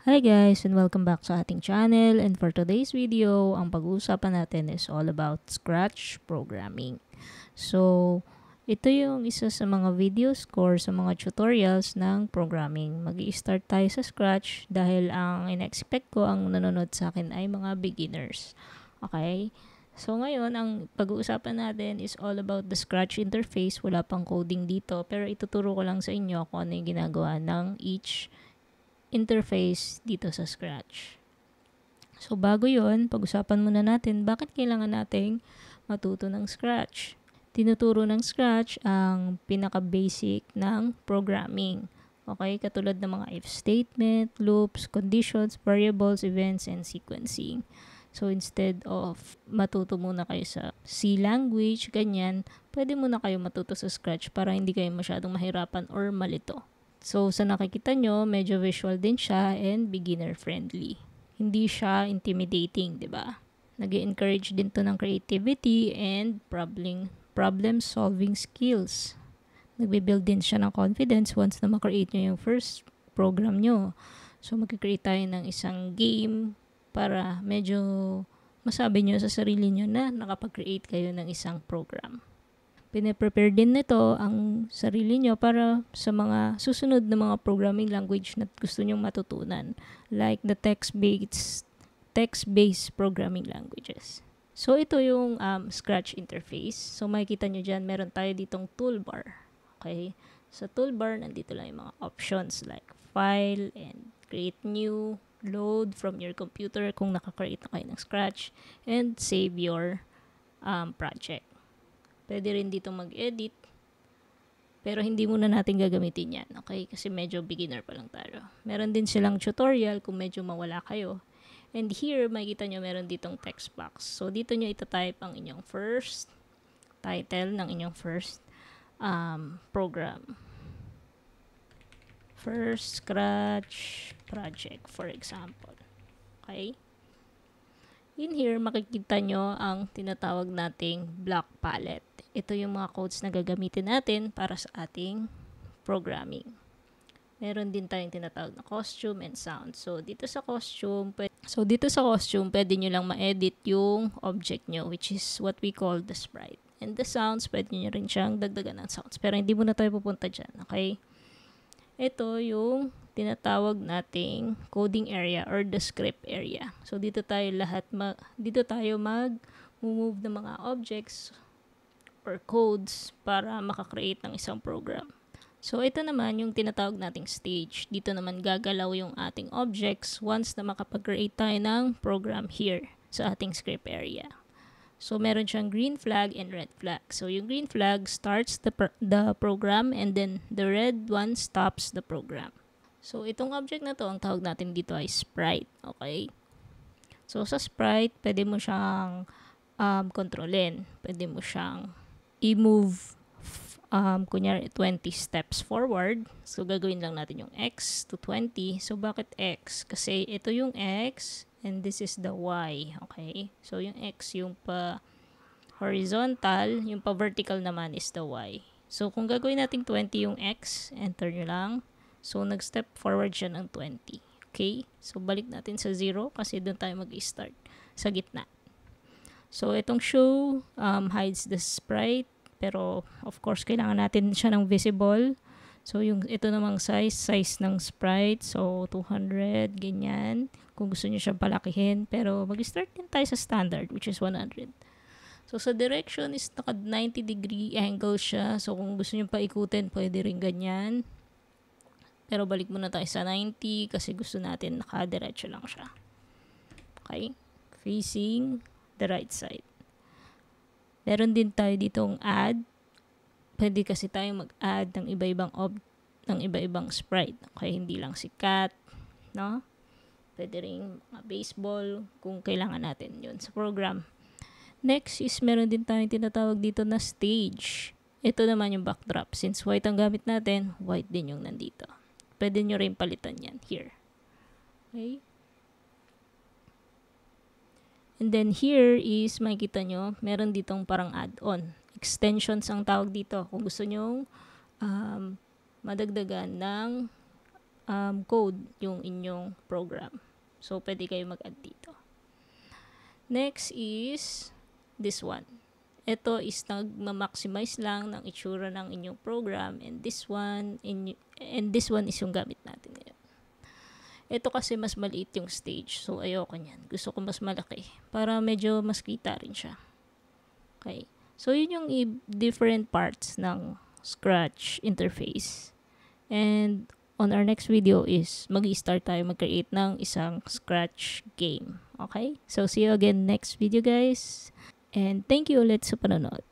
Hi guys and welcome back sa ating channel, and for today's video, ang pag-uusapan natin is all about Scratch programming. So, ito yung isa sa mga videos ko sa mga tutorials ng programming. Mag-i-start tayo sa Scratch dahil ang in-expect ko ang nanonood sa akin ay mga beginners. Okay? So ngayon, ang pag-uusapan natin is all about the Scratch interface. Wala pang coding dito, pero ituturo ko lang sa inyo kung ano yung ginagawa ng each interface dito sa Scratch. So bago yon, pag-usapan muna natin bakit kailangan nating matuto ng Scratch. Tinuturo ng Scratch ang pinaka-basic ng programming. Okay, katulad ng mga if statement, loops, conditions, variables, events, and sequencing. So instead of matuto muna kayo sa C language, ganyan, pwede muna kayo matuto sa Scratch para hindi kayo masyadong mahirapan or malito. So, sa nakikita nyo, medyo visual din siya and beginner-friendly. Hindi siya intimidating, di ba? Nag-encourage din to ng creativity and problem-solving skills. Nagbe-build din siya ng confidence once na makreate nyo yung first program nyo. So, mag-create tayo ng isang game para medyo masabi nyo sa sarili nyo na nakapag-create kayo ng isang program. Pine-prepare din nito ang sarili nyo para sa mga susunod na mga programming language na gusto nyong matutunan, like the text-based programming languages. So, ito yung Scratch interface. So, makikita nyo dyan, meron tayo ditong toolbar. Okay? Sa toolbar, nandito lang yung mga options like file and create new, load from your computer kung nakakreate na kayo ng Scratch, and save your project. Pwede rin dito mag-edit, pero hindi muna natin gagamitin yan, okay? Kasi medyo beginner pa lang tayo. Meron din silang tutorial kung medyo mawala kayo. And here, makikita nyo meron ditong text box. So, dito nyo itatype ang inyong first title ng inyong first program. First Scratch project, for example. Okay? In here, makikita nyo ang tinatawag nating block palette. Ito yung mga codes na gagamitin natin para sa ating programming. Meron din tayong tinatawag na costume and sound. So, dito sa costume, pwede nyo lang ma-edit yung object nyo, which is what we call the sprite. And the sounds, pwede nyo rin siyang dagdagan ng sounds. Pero hindi muna tayo pupunta dyan, okay? Ito yung tinatawag nating coding area or the script area. So, dito tayo mag-move ng mga objects or codes para makakreate ng isang program. So, ito naman yung tinatawag nating stage. Dito naman gagalaw yung ating objects once na makapag-create tayo ng program here sa ating script area. So, meron siyang green flag and red flag. So, yung green flag starts the program, and then the red one stops the program. So, itong object na to, ang tawag natin dito ay sprite. Okay? So, sa sprite, pwede mo siyang kontrolin. Pwede mo siyang i-move kunyari 20 steps forward. So, gagawin lang natin yung X to 20. So, bakit X? Kasi ito yung X and this is the Y. Okay? So, yung X yung pa horizontal, yung pa vertical naman is the Y. So, kung gagawin natin 20 yung X, enter nyo lang. So, nag-step forward siya ng 20. Okay? So, balik natin sa 0 kasi doon tayo mag-start sa gitna. So, itong show hides the sprite, pero of course, kailangan natin siya ng visible. So, ito namang size ng sprite. So, 200, ganyan. Kung gusto nyo siyang palakihin. Pero, mag-start din tayo sa standard, which is 100. So, sa direction is naka 90 degree angle siya. So, kung gusto nyo paikutin, pwede rin ganyan. Pero, balik muna tayo sa 90 kasi gusto natin nakadiretso lang siya. Okay? Facing the right side. Meron din tayo ditong add. Pwede kasi tayo mag-add ng iba-ibang sprite. Okay, hindi lang si cat, no? Pwede rin baseball kung kailangan natin yun sa program. Next is meron din tayong tinatawag dito na stage. Ito naman yung backdrop. Since white ang gamit natin, white din yung nandito. Pwede nyo rin palitan yan here. Okay? And then here is, makikita nyo, meron ditong parang add-on. Extensions ang tawag dito. Kung gusto nyo madagdagan ng code yung inyong program. So, pwede kayo mag-add dito. Next is this one. Ito is nag-maximize lang ng itsura ng inyong program, and this one is yung gamit natin ngayon. Ito kasi mas maliit yung stage, so ayoko niyan. Gusto ko mas malaki para medyo mas kita rin siya. Okay. So yun yung different parts ng Scratch interface. And on our next video is mag-i-start tayo mag-create ng isang Scratch game. Okay? So see you again next video, guys. And thank you ulit sa panonood.